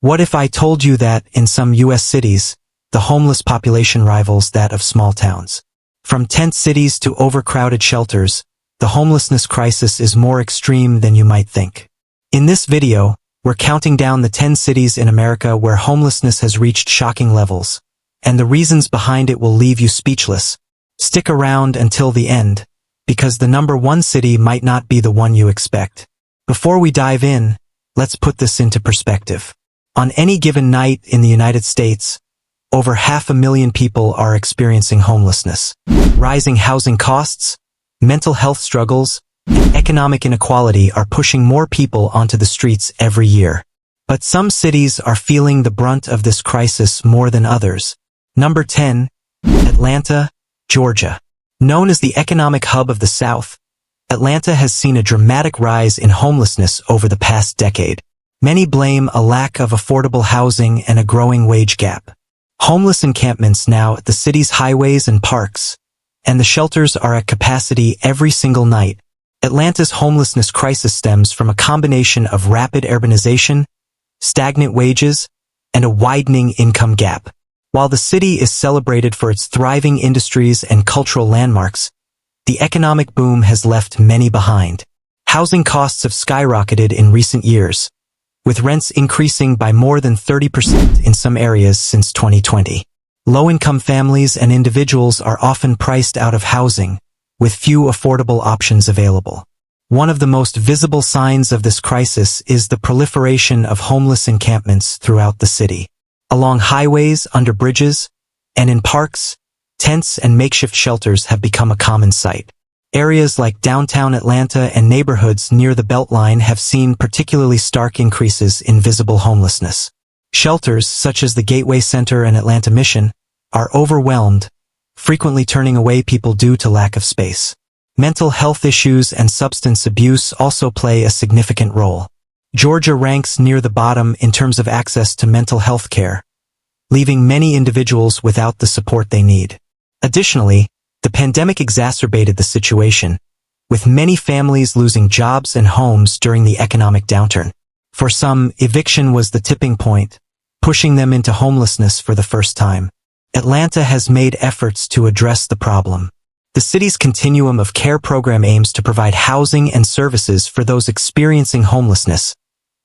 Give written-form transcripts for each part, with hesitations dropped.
What if I told you that, in some U.S. cities, the homeless population rivals that of small towns? From tent cities to overcrowded shelters, the homelessness crisis is more extreme than you might think. In this video, we're counting down the 10 cities in America where homelessness has reached shocking levels, and the reasons behind it will leave you speechless. Stick around until the end, because the number one city might not be the one you expect. Before we dive in, let's put this into perspective. On any given night in the United States, over 500,000 people are experiencing homelessness. Rising housing costs, mental health struggles, and economic inequality are pushing more people onto the streets every year. But some cities are feeling the brunt of this crisis more than others. Number 10, Atlanta, Georgia. Known as the economic hub of the South, Atlanta has seen a dramatic rise in homelessness over the past decade. Many blame a lack of affordable housing and a growing wage gap. Homeless encampments now at the city's highways and parks, and the shelters are at capacity every single night. Atlanta's homelessness crisis stems from a combination of rapid urbanization, stagnant wages, and a widening income gap. While the city is celebrated for its thriving industries and cultural landmarks, the economic boom has left many behind. Housing costs have skyrocketed in recent years, with rents increasing by more than 30% in some areas since 2020. Low-income families and individuals are often priced out of housing, with few affordable options available. One of the most visible signs of this crisis is the proliferation of homeless encampments throughout the city. Along highways, under bridges, and in parks, tents and makeshift shelters have become a common sight. Areas like downtown Atlanta and neighborhoods near the Beltline have seen particularly stark increases in visible homelessness. Shelters, such as the Gateway Center and Atlanta Mission, are overwhelmed, frequently turning away people due to lack of space. Mental health issues and substance abuse also play a significant role. Georgia ranks near the bottom in terms of access to mental health care, leaving many individuals without the support they need. Additionally, the pandemic exacerbated the situation, with many families losing jobs and homes during the economic downturn. For some, eviction was the tipping point, pushing them into homelessness for the first time. Atlanta has made efforts to address the problem. The city's Continuum of Care program aims to provide housing and services for those experiencing homelessness,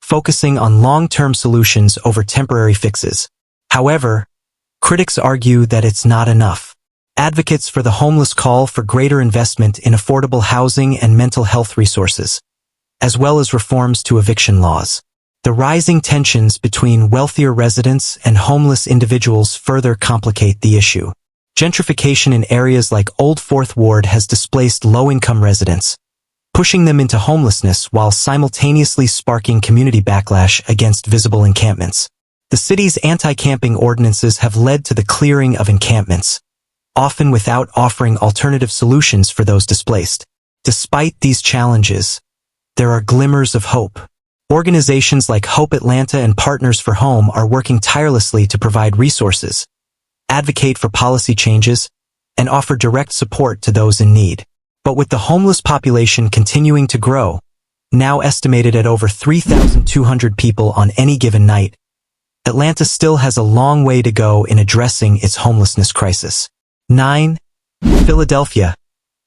focusing on long-term solutions over temporary fixes. However, critics argue that it's not enough. Advocates for the homeless call for greater investment in affordable housing and mental health resources, as well as reforms to eviction laws. The rising tensions between wealthier residents and homeless individuals further complicate the issue. Gentrification in areas like Old Fourth Ward has displaced low-income residents, pushing them into homelessness while simultaneously sparking community backlash against visible encampments. The city's anti-camping ordinances have led to the clearing of encampments, often without offering alternative solutions for those displaced. Despite these challenges, there are glimmers of hope. Organizations like Hope Atlanta and Partners for Home are working tirelessly to provide resources, advocate for policy changes, and offer direct support to those in need. But with the homeless population continuing to grow, now estimated at over 3,200 people on any given night, Atlanta still has a long way to go in addressing its homelessness crisis. 9. Philadelphia,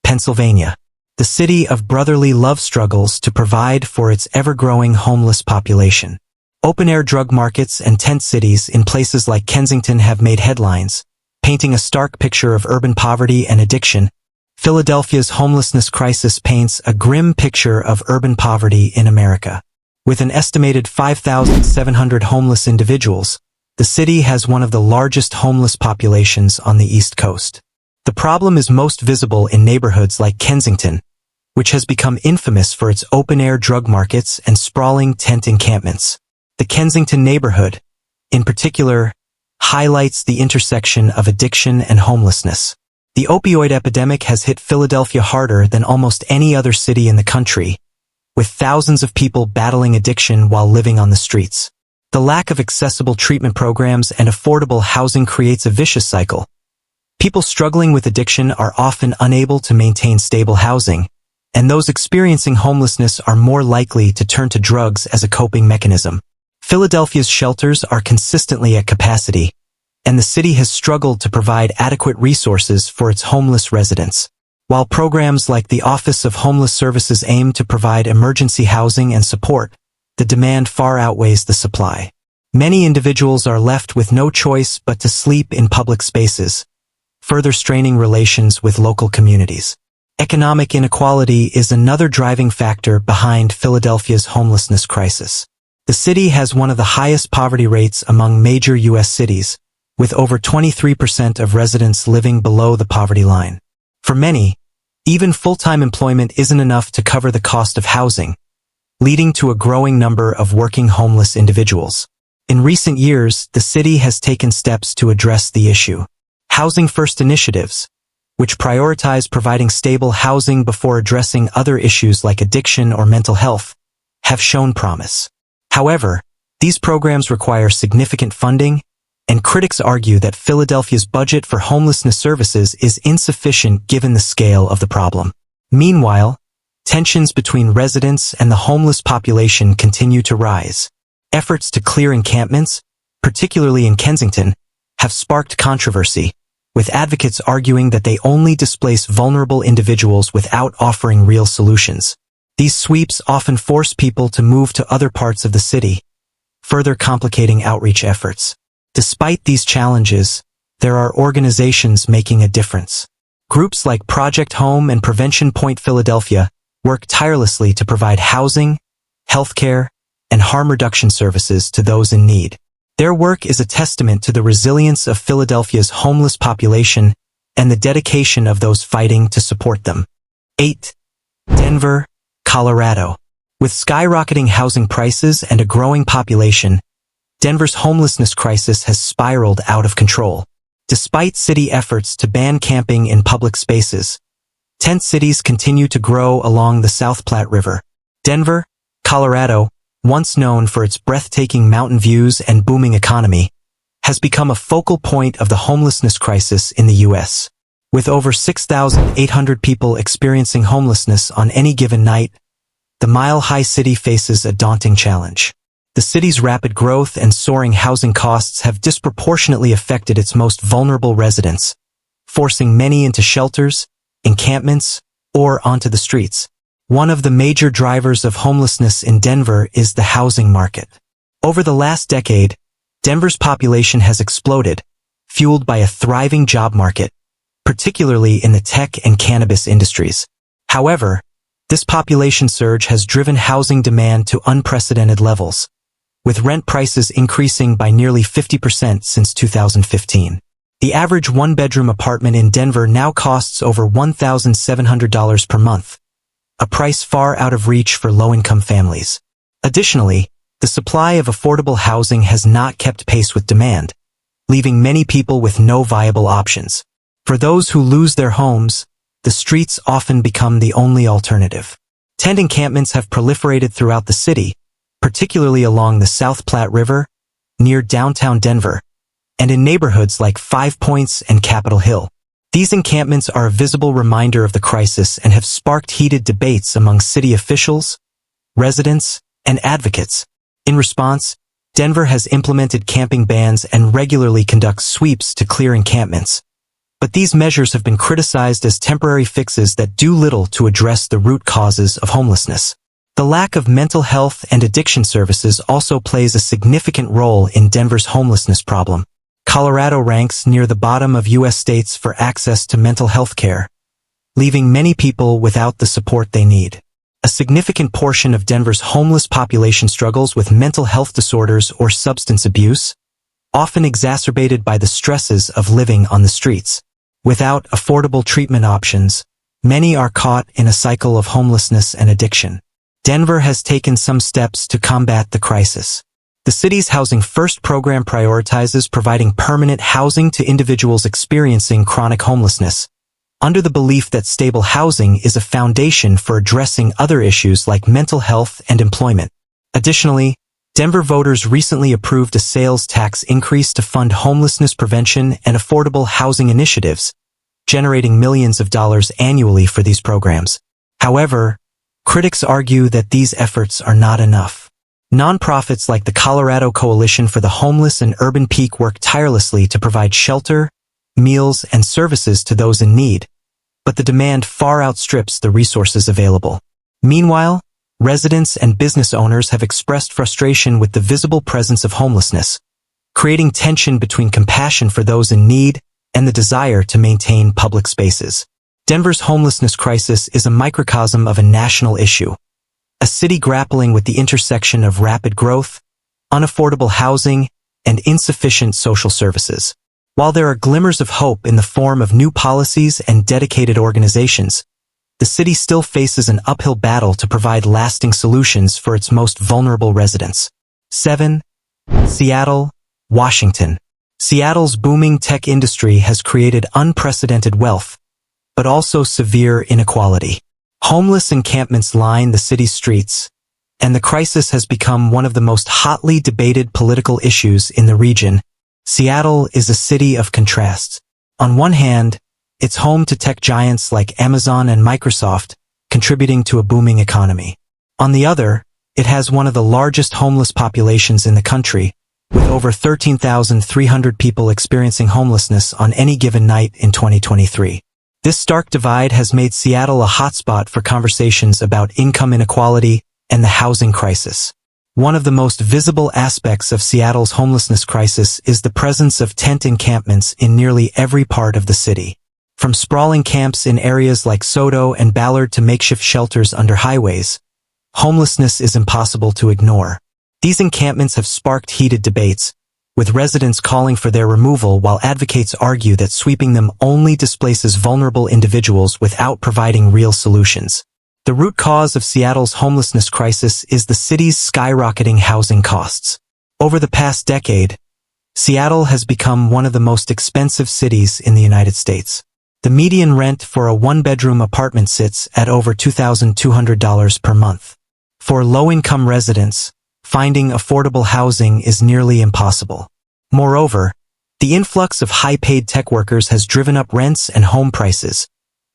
Pennsylvania. The city of brotherly love struggles to provide for its ever-growing homeless population. Open-air drug markets and tent cities in places like Kensington have made headlines, painting a stark picture of urban poverty and addiction. Philadelphia's homelessness crisis paints a grim picture of urban poverty in America. With an estimated 5,700 homeless individuals, the city has one of the largest homeless populations on the East Coast. The problem is most visible in neighborhoods like Kensington, which has become infamous for its open-air drug markets and sprawling tent encampments. The Kensington neighborhood, in particular, highlights the intersection of addiction and homelessness. The opioid epidemic has hit Philadelphia harder than almost any other city in the country, with thousands of people battling addiction while living on the streets. The lack of accessible treatment programs and affordable housing creates a vicious cycle. People struggling with addiction are often unable to maintain stable housing, and those experiencing homelessness are more likely to turn to drugs as a coping mechanism. Philadelphia's shelters are consistently at capacity, and the city has struggled to provide adequate resources for its homeless residents. While programs like the Office of Homeless Services aim to provide emergency housing and support, the demand far outweighs the supply. Many individuals are left with no choice but to sleep in public spaces, further straining relations with local communities. Economic inequality is another driving factor behind Philadelphia's homelessness crisis. The city has one of the highest poverty rates among major U.S. cities, with over 23% of residents living below the poverty line. For many, even full-time employment isn't enough to cover the cost of housing, leading to a growing number of working homeless individuals. In recent years, the city has taken steps to address the issue. Housing First initiatives, which prioritize providing stable housing before addressing other issues like addiction or mental health, have shown promise. However, these programs require significant funding, and critics argue that Philadelphia's budget for homelessness services is insufficient given the scale of the problem. Meanwhile, tensions between residents and the homeless population continue to rise. Efforts to clear encampments, particularly in Kensington, have sparked controversy, with advocates arguing that they only displace vulnerable individuals without offering real solutions. These sweeps often force people to move to other parts of the city, further complicating outreach efforts. Despite these challenges, there are organizations making a difference. Groups like Project Home and Prevention Point Philadelphia work tirelessly to provide housing, healthcare, and harm reduction services to those in need. Their work is a testament to the resilience of Philadelphia's homeless population and the dedication of those fighting to support them. 8. Denver, Colorado. With skyrocketing housing prices and a growing population, Denver's homelessness crisis has spiraled out of control. Despite city efforts to ban camping in public spaces, tent cities continue to grow along the South Platte River. Denver, Colorado, once known for its breathtaking mountain views and booming economy, has become a focal point of the homelessness crisis in the U.S. With over 6,800 people experiencing homelessness on any given night, the mile-high city faces a daunting challenge. The city's rapid growth and soaring housing costs have disproportionately affected its most vulnerable residents, forcing many into shelters, encampments, or onto the streets. One of the major drivers of homelessness in Denver is the housing market. Over the last decade, Denver's population has exploded, fueled by a thriving job market, particularly in the tech and cannabis industries. However, this population surge has driven housing demand to unprecedented levels, with rent prices increasing by nearly 50% since 2015. The average one-bedroom apartment in Denver now costs over $1,700 per month, a price far out of reach for low-income families. Additionally, the supply of affordable housing has not kept pace with demand, leaving many people with no viable options. For those who lose their homes, the streets often become the only alternative. Tent encampments have proliferated throughout the city, particularly along the South Platte River, near downtown Denver, and in neighborhoods like Five Points and Capitol Hill. These encampments are a visible reminder of the crisis and have sparked heated debates among city officials, residents, and advocates. In response, Denver has implemented camping bans and regularly conducts sweeps to clear encampments. But these measures have been criticized as temporary fixes that do little to address the root causes of homelessness. The lack of mental health and addiction services also plays a significant role in Denver's homelessness problem. Colorado ranks near the bottom of U.S. states for access to mental health care, leaving many people without the support they need. A significant portion of Denver's homeless population struggles with mental health disorders or substance abuse, often exacerbated by the stresses of living on the streets. Without affordable treatment options, many are caught in a cycle of homelessness and addiction. Denver has taken some steps to combat the crisis. The city's Housing First program prioritizes providing permanent housing to individuals experiencing chronic homelessness, under the belief that stable housing is a foundation for addressing other issues like mental health and employment. Additionally, Denver voters recently approved a sales tax increase to fund homelessness prevention and affordable housing initiatives, generating millions of dollars annually for these programs. However, critics argue that these efforts are not enough. Nonprofits like the Colorado Coalition for the Homeless and Urban Peak work tirelessly to provide shelter, meals, and services to those in need, but the demand far outstrips the resources available. Meanwhile, residents and business owners have expressed frustration with the visible presence of homelessness, creating tension between compassion for those in need and the desire to maintain public spaces. Denver's homelessness crisis is a microcosm of a national issue, a city grappling with the intersection of rapid growth, unaffordable housing, and insufficient social services. While there are glimmers of hope in the form of new policies and dedicated organizations, the city still faces an uphill battle to provide lasting solutions for its most vulnerable residents. 7. Seattle, Washington. Seattle's booming tech industry has created unprecedented wealth, but also severe inequality. Homeless encampments line the city's streets, and the crisis has become one of the most hotly debated political issues in the region. Seattle is a city of contrasts. On one hand, it's home to tech giants like Amazon and Microsoft, contributing to a booming economy. On the other, it has one of the largest homeless populations in the country, with over 13,300 people experiencing homelessness on any given night in 2023. This stark divide has made Seattle a hotspot for conversations about income inequality and the housing crisis. One of the most visible aspects of Seattle's homelessness crisis is the presence of tent encampments in nearly every part of the city. From sprawling camps in areas like Soto and Ballard to makeshift shelters under highways, homelessness is impossible to ignore. These encampments have sparked heated debates, with residents calling for their removal while advocates argue that sweeping them only displaces vulnerable individuals without providing real solutions. The root cause of Seattle's homelessness crisis is the city's skyrocketing housing costs. Over the past decade, Seattle has become one of the most expensive cities in the United States. The median rent for a one-bedroom apartment sits at over $2,200 per month. For low-income residents, finding affordable housing is nearly impossible. Moreover, the influx of high-paid tech workers has driven up rents and home prices,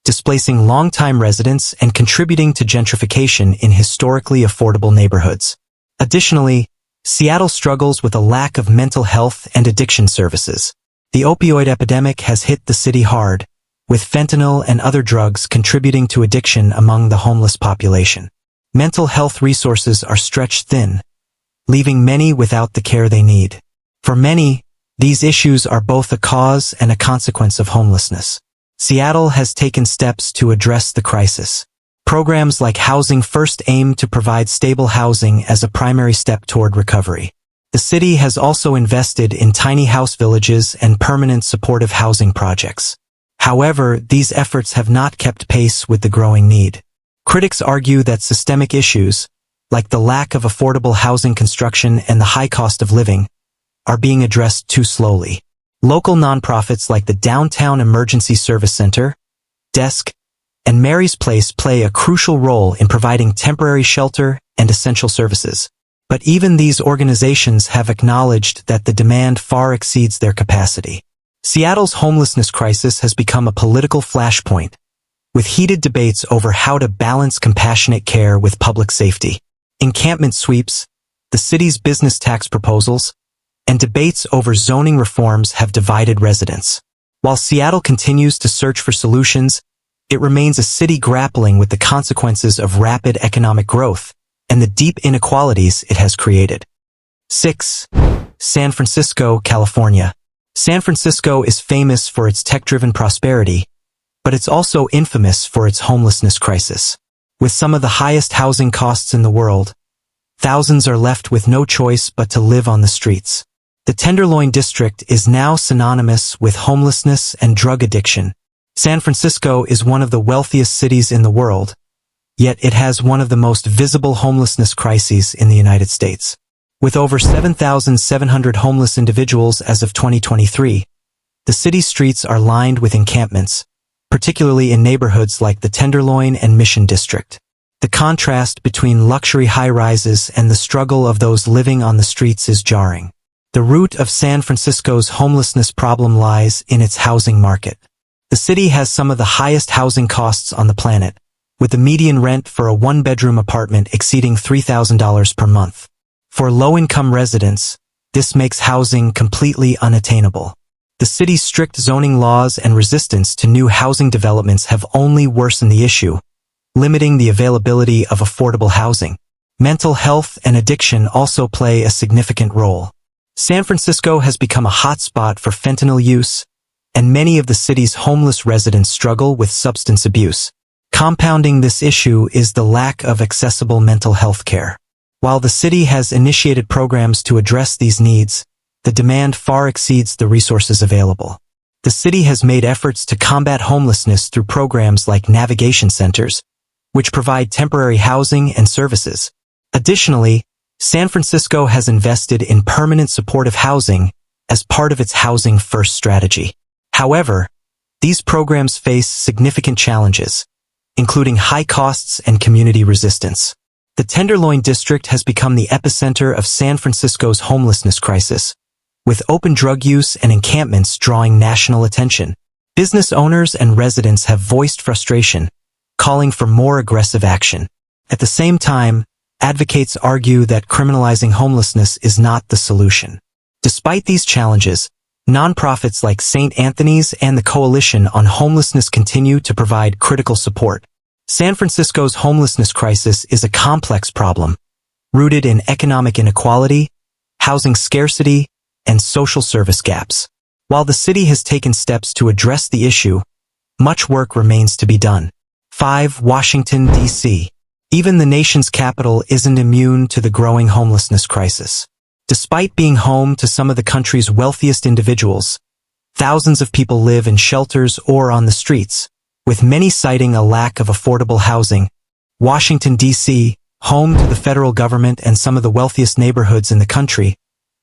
displacing long-time residents and contributing to gentrification in historically affordable neighborhoods. Additionally, Seattle struggles with a lack of mental health and addiction services. The opioid epidemic has hit the city hard, with fentanyl and other drugs contributing to addiction among the homeless population. Mental health resources are stretched thin, leaving many without the care they need. For many, these issues are both a cause and a consequence of homelessness. Seattle has taken steps to address the crisis. Programs like Housing First aim to provide stable housing as a primary step toward recovery. The city has also invested in tiny house villages and permanent supportive housing projects. However, these efforts have not kept pace with the growing need. Critics argue that systemic issues, like the lack of affordable housing construction and the high cost of living, are being addressed too slowly. Local nonprofits like the Downtown Emergency Service Center, DESC, and Mary's Place play a crucial role in providing temporary shelter and essential services. But even these organizations have acknowledged that the demand far exceeds their capacity. Seattle's homelessness crisis has become a political flashpoint, with heated debates over how to balance compassionate care with public safety. Encampment sweeps, the city's business tax proposals, and debates over zoning reforms have divided residents. While Seattle continues to search for solutions, it remains a city grappling with the consequences of rapid economic growth and the deep inequalities it has created. 6. San Francisco, California. San Francisco is famous for its tech-driven prosperity, but it's also infamous for its homelessness crisis. With some of the highest housing costs in the world, thousands are left with no choice but to live on the streets. The Tenderloin district is now synonymous with homelessness and drug addiction. San Francisco is one of the wealthiest cities in the world, yet it has one of the most visible homelessness crises in the United States. With over 7,700 homeless individuals as of 2023, the city's streets are lined with encampments, particularly in neighborhoods like the Tenderloin and Mission District. The contrast between luxury high-rises and the struggle of those living on the streets is jarring. The root of San Francisco's homelessness problem lies in its housing market. The city has some of the highest housing costs on the planet, with the median rent for a one-bedroom apartment exceeding $3,000 per month. For low-income residents, this makes housing completely unattainable. The city's strict zoning laws and resistance to new housing developments have only worsened the issue, limiting the availability of affordable housing. Mental health and addiction also play a significant role. San Francisco has become a hotspot for fentanyl use, and many of the city's homeless residents struggle with substance abuse. Compounding this issue is the lack of accessible mental health care. While the city has initiated programs to address these needs, the demand far exceeds the resources available. The city has made efforts to combat homelessness through programs like navigation centers, which provide temporary housing and services. Additionally, San Francisco has invested in permanent supportive housing as part of its Housing First strategy. However, these programs face significant challenges, including high costs and community resistance. The Tenderloin District has become the epicenter of San Francisco's homelessness crisis, with open drug use and encampments drawing national attention. Business owners and residents have voiced frustration, calling for more aggressive action. At the same time, advocates argue that criminalizing homelessness is not the solution. Despite these challenges, nonprofits like St. Anthony's and the Coalition on Homelessness continue to provide critical support. San Francisco's homelessness crisis is a complex problem, rooted in economic inequality, housing scarcity, and social service gaps. While the city has taken steps to address the issue, much work remains to be done. 5. Washington, D.C. Even the nation's capital isn't immune to the growing homelessness crisis. Despite being home to some of the country's wealthiest individuals, thousands of people live in shelters or on the streets, with many citing a lack of affordable housing. Washington, D.C., home to the federal government and some of the wealthiest neighborhoods in the country,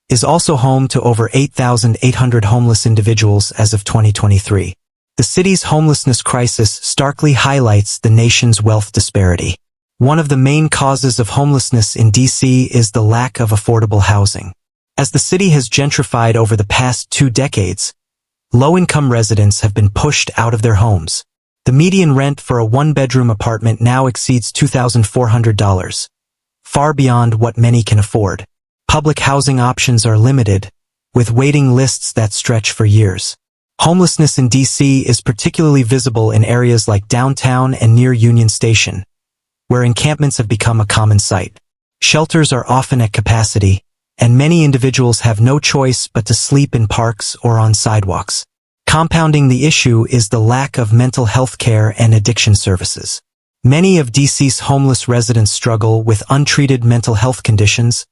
is also home to over 8,800 homeless individuals as of 2023. The city's homelessness crisis starkly highlights the nation's wealth disparity. One of the main causes of homelessness in D.C. is the lack of affordable housing. As the city has gentrified over the past 2 decades, low-income residents have been pushed out of their homes. The median rent for a one-bedroom apartment now exceeds $2,400, far beyond what many can afford. Public housing options are limited, with waiting lists that stretch for years. Homelessness in D.C. is particularly visible in areas like downtown and near Union Station, where encampments have become a common sight. Shelters are often at capacity, and many individuals have no choice but to sleep in parks or on sidewalks. Compounding the issue is the lack of mental health care and addiction services. Many of D.C.'s homeless residents struggle with untreated mental health conditions,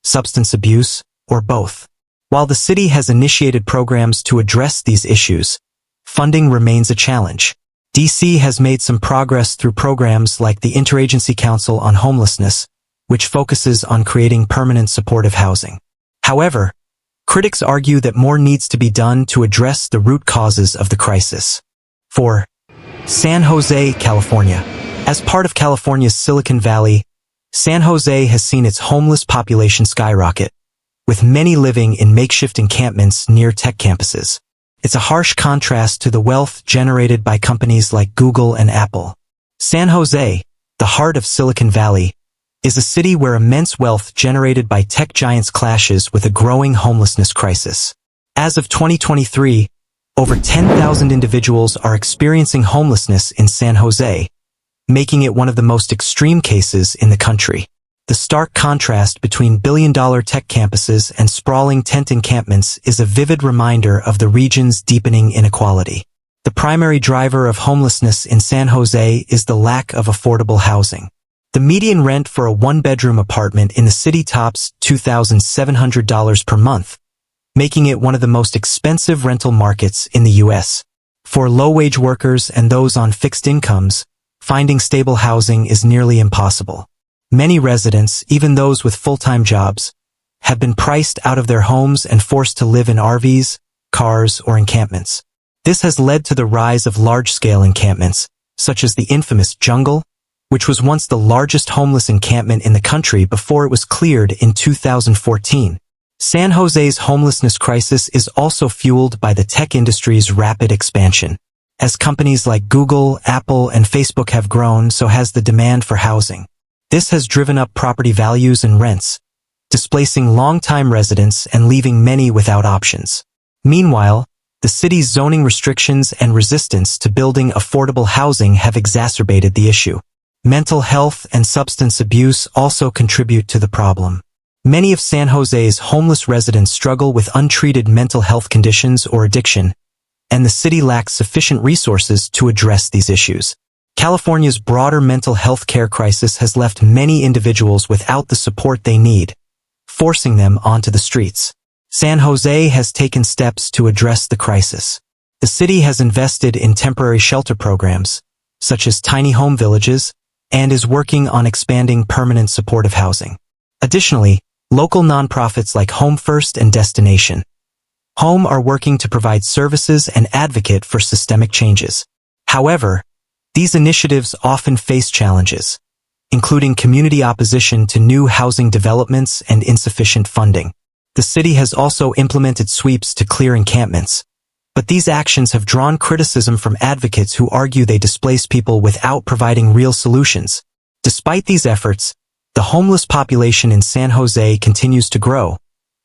substance abuse, or both. While the city has initiated programs to address these issues, funding remains a challenge. D.C. has made some progress through programs like the Interagency Council on Homelessness, which focuses on creating permanent supportive housing. However, critics argue that more needs to be done to address the root causes of the crisis. 4. San Jose, California. As part of California's Silicon Valley, San Jose has seen its homeless population skyrocket, with many living in makeshift encampments near tech campuses. It's a harsh contrast to the wealth generated by companies like Google and Apple. San Jose, the heart of Silicon Valley, is a city where immense wealth generated by tech giants clashes with a growing homelessness crisis. As of 2023, over 10,000 individuals are experiencing homelessness in San Jose, making it one of the most extreme cases in the country. The stark contrast between billion-dollar tech campuses and sprawling tent encampments is a vivid reminder of the region's deepening inequality. The primary driver of homelessness in San Jose is the lack of affordable housing. The median rent for a one-bedroom apartment in the city tops $2,700 per month, making it one of the most expensive rental markets in the U.S. For low-wage workers and those on fixed incomes, finding stable housing is nearly impossible. Many residents, even those with full-time jobs, have been priced out of their homes and forced to live in RVs, cars, or encampments. This has led to the rise of large-scale encampments, such as the infamous Jungle, which was once the largest homeless encampment in the country before it was cleared in 2014. San Jose's homelessness crisis is also fueled by the tech industry's rapid expansion. As companies like Google, Apple, and Facebook have grown, so has the demand for housing. This has driven up property values and rents, displacing long-time residents and leaving many without options. Meanwhile, the city's zoning restrictions and resistance to building affordable housing have exacerbated the issue. Mental health and substance abuse also contribute to the problem. Many of San Jose's homeless residents struggle with untreated mental health conditions or addiction, and the city lacks sufficient resources to address these issues. California's broader mental health care crisis has left many individuals without the support they need, forcing them onto the streets. San Jose has taken steps to address the crisis. The city has invested in temporary shelter programs, such as tiny home villages, and is working on expanding permanent supportive housing. Additionally, local nonprofits like Home First and Destination Home are working to provide services and advocate for systemic changes. However, these initiatives often face challenges, including community opposition to new housing developments and insufficient funding. The city has also implemented sweeps to clear encampments, but these actions have drawn criticism from advocates who argue they displace people without providing real solutions. Despite these efforts, the homeless population in San Jose continues to grow,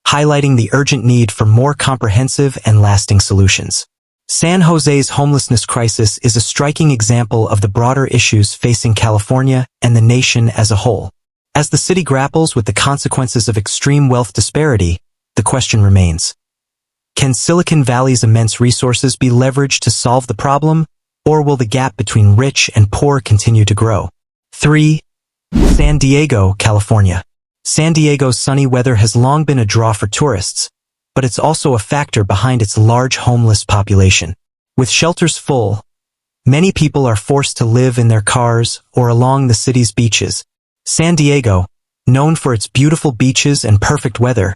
highlighting the urgent need for more comprehensive and lasting solutions. San Jose's homelessness crisis is a striking example of the broader issues facing California and the nation as a whole. As the city grapples with the consequences of extreme wealth disparity, the question remains: can Silicon Valley's immense resources be leveraged to solve the problem, or will the gap between rich and poor continue to grow? 3. San Diego, California. San Diego's sunny weather has long been a draw for tourists, but it's also a factor behind its large homeless population. With shelters full, many people are forced to live in their cars or along the city's beaches. San Diego, known for its beautiful beaches and perfect weather,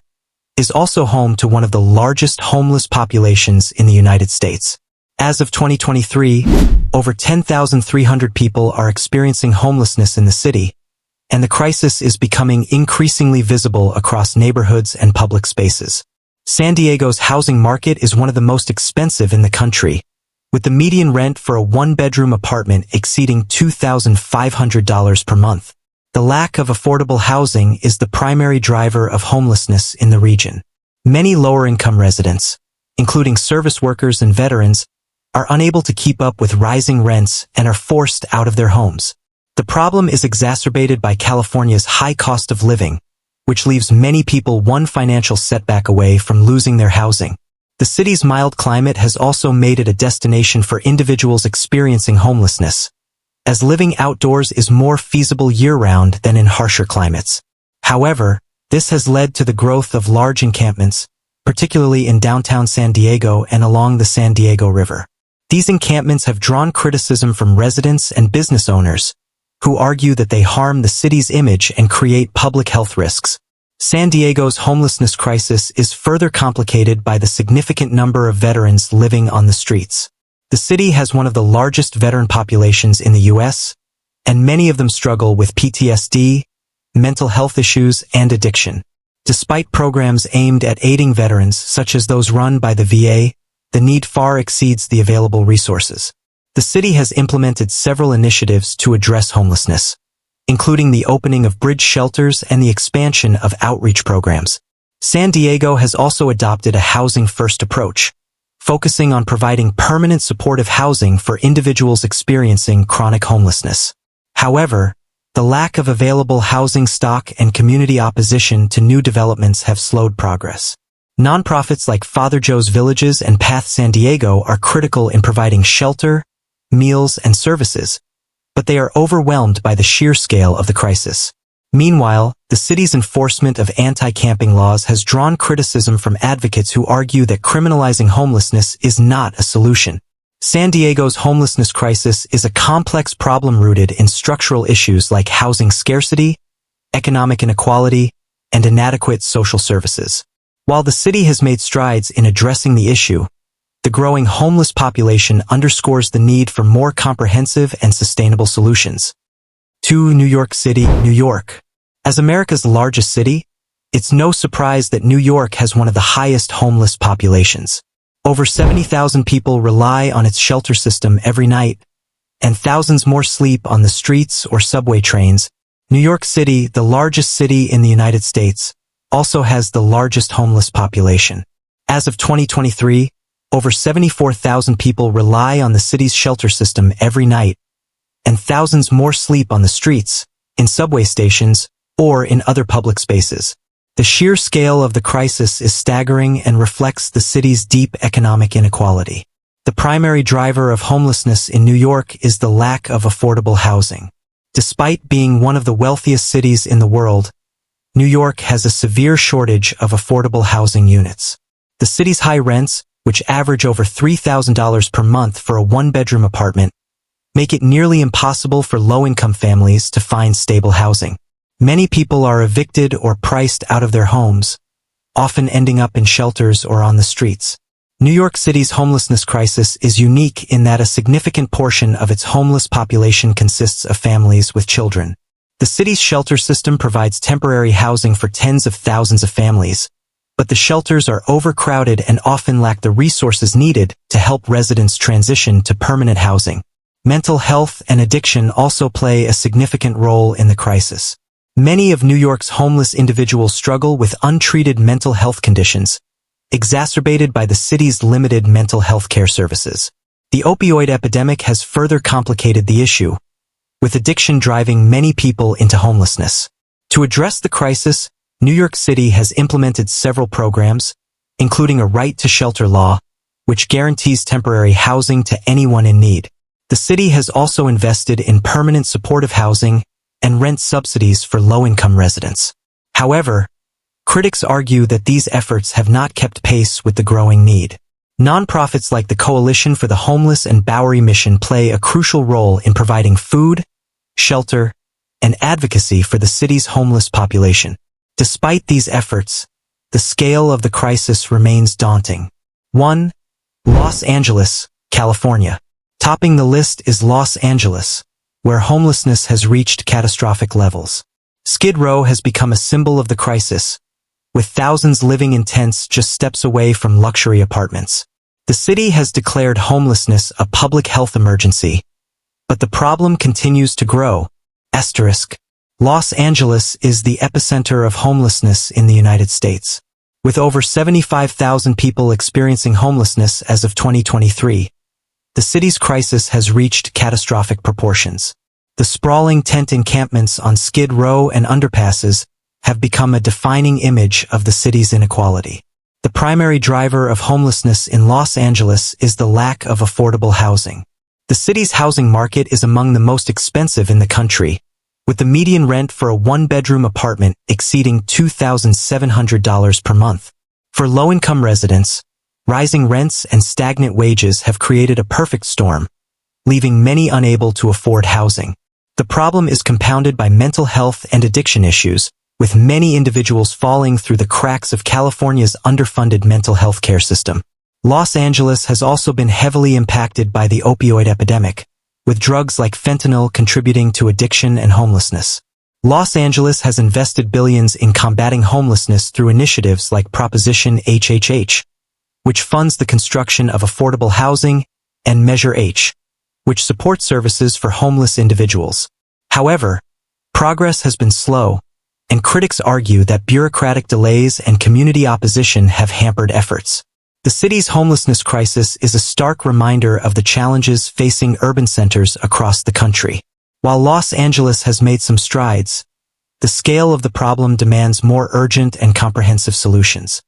is also home to one of the largest homeless populations in the United States. As of 2023, over 10,300 people are experiencing homelessness in the city, and the crisis is becoming increasingly visible across neighborhoods and public spaces. San Diego's housing market is one of the most expensive in the country, with the median rent for a one-bedroom apartment exceeding $2,500 per month. The lack of affordable housing is the primary driver of homelessness in the region. Many lower-income residents, including service workers and veterans, are unable to keep up with rising rents and are forced out of their homes. The problem is exacerbated by California's high cost of living, which leaves many people one financial setback away from losing their housing. The city's mild climate has also made it a destination for individuals experiencing homelessness, as living outdoors is more feasible year-round than in harsher climates. However, this has led to the growth of large encampments, particularly in downtown San Diego and along the San Diego River. These encampments have drawn criticism from residents and business owners, who argue that they harm the city's image and create public health risks. San Diego's homelessness crisis is further complicated by the significant number of veterans living on the streets. The city has one of the largest veteran populations in the U.S., and many of them struggle with PTSD, mental health issues, and addiction. Despite programs aimed at aiding veterans, such as those run by the VA, the need far exceeds the available resources. The city has implemented several initiatives to address homelessness, including the opening of bridge shelters and the expansion of outreach programs. San Diego has also adopted a housing-first approach, focusing on providing permanent supportive housing for individuals experiencing chronic homelessness. However, the lack of available housing stock and community opposition to new developments have slowed progress. Nonprofits like Father Joe's Villages and Path San Diego are critical in providing shelter, meals, and services, but they are overwhelmed by the sheer scale of the crisis. Meanwhile, the city's enforcement of anti-camping laws has drawn criticism from advocates who argue that criminalizing homelessness is not a solution. San Diego's homelessness crisis is a complex problem rooted in structural issues like housing scarcity, economic inequality, and inadequate social services. While the city has made strides in addressing the issue, the growing homeless population underscores the need for more comprehensive and sustainable solutions. 2. New York City, New York. As America's largest city, it's no surprise that New York has one of the highest homeless populations. Over 70,000 people rely on its shelter system every night, and thousands more sleep on the streets or subway trains. New York City, the largest city in the United States, also has the largest homeless population. As of 2023, over 74,000 people rely on the city's shelter system every night, and thousands more sleep on the streets, in subway stations, or in other public spaces. The sheer scale of the crisis is staggering and reflects the city's deep economic inequality. The primary driver of homelessness in New York is the lack of affordable housing. Despite being one of the wealthiest cities in the world, New York has a severe shortage of affordable housing units. The city's high rents, which average over $3,000 per month for a one-bedroom apartment, make it nearly impossible for low-income families to find stable housing. Many people are evicted or priced out of their homes, often ending up in shelters or on the streets. New York City's homelessness crisis is unique in that a significant portion of its homeless population consists of families with children. The city's shelter system provides temporary housing for tens of thousands of families, but the shelters are overcrowded and often lack the resources needed to help residents transition to permanent housing. Mental health and addiction also play a significant role in the crisis. Many of New York's homeless individuals struggle with untreated mental health conditions, exacerbated by the city's limited mental health care services. The opioid epidemic has further complicated the issue, with addiction driving many people into homelessness. To address the crisis, New York City has implemented several programs, including a right to shelter law, which guarantees temporary housing to anyone in need. The city has also invested in permanent supportive housing and rent subsidies for low-income residents. However, critics argue that these efforts have not kept pace with the growing need. Nonprofits like the Coalition for the Homeless and Bowery Mission play a crucial role in providing food, shelter, and advocacy for the city's homeless population. Despite these efforts, the scale of the crisis remains daunting. 1. Los Angeles, California. Topping the list is Los Angeles, where homelessness has reached catastrophic levels. Skid Row has become a symbol of the crisis, with thousands living in tents just steps away from luxury apartments. The city has declared homelessness a public health emergency, but the problem continues to grow. Los Angeles is the epicenter of homelessness in the United States, with over 75,000 people experiencing homelessness as of 2023. The city's crisis has reached catastrophic proportions. The sprawling tent encampments on Skid Row and underpasses have become a defining image of the city's inequality. The primary driver of homelessness in Los Angeles is the lack of affordable housing. The city's housing market is among the most expensive in the country, with the median rent for a one-bedroom apartment exceeding $2,700 per month. For low-income residents, rising rents and stagnant wages have created a perfect storm, leaving many unable to afford housing. The problem is compounded by mental health and addiction issues, with many individuals falling through the cracks of California's underfunded mental health care system. Los Angeles has also been heavily impacted by the opioid epidemic, with drugs like fentanyl contributing to addiction and homelessness. Los Angeles has invested billions in combating homelessness through initiatives like Proposition HHH, which funds the construction of affordable housing, and Measure H, which supports services for homeless individuals. However, progress has been slow, and critics argue that bureaucratic delays and community opposition have hampered efforts. The city's homelessness crisis is a stark reminder of the challenges facing urban centers across the country. While Los Angeles has made some strides, the scale of the problem demands more urgent and comprehensive solutions.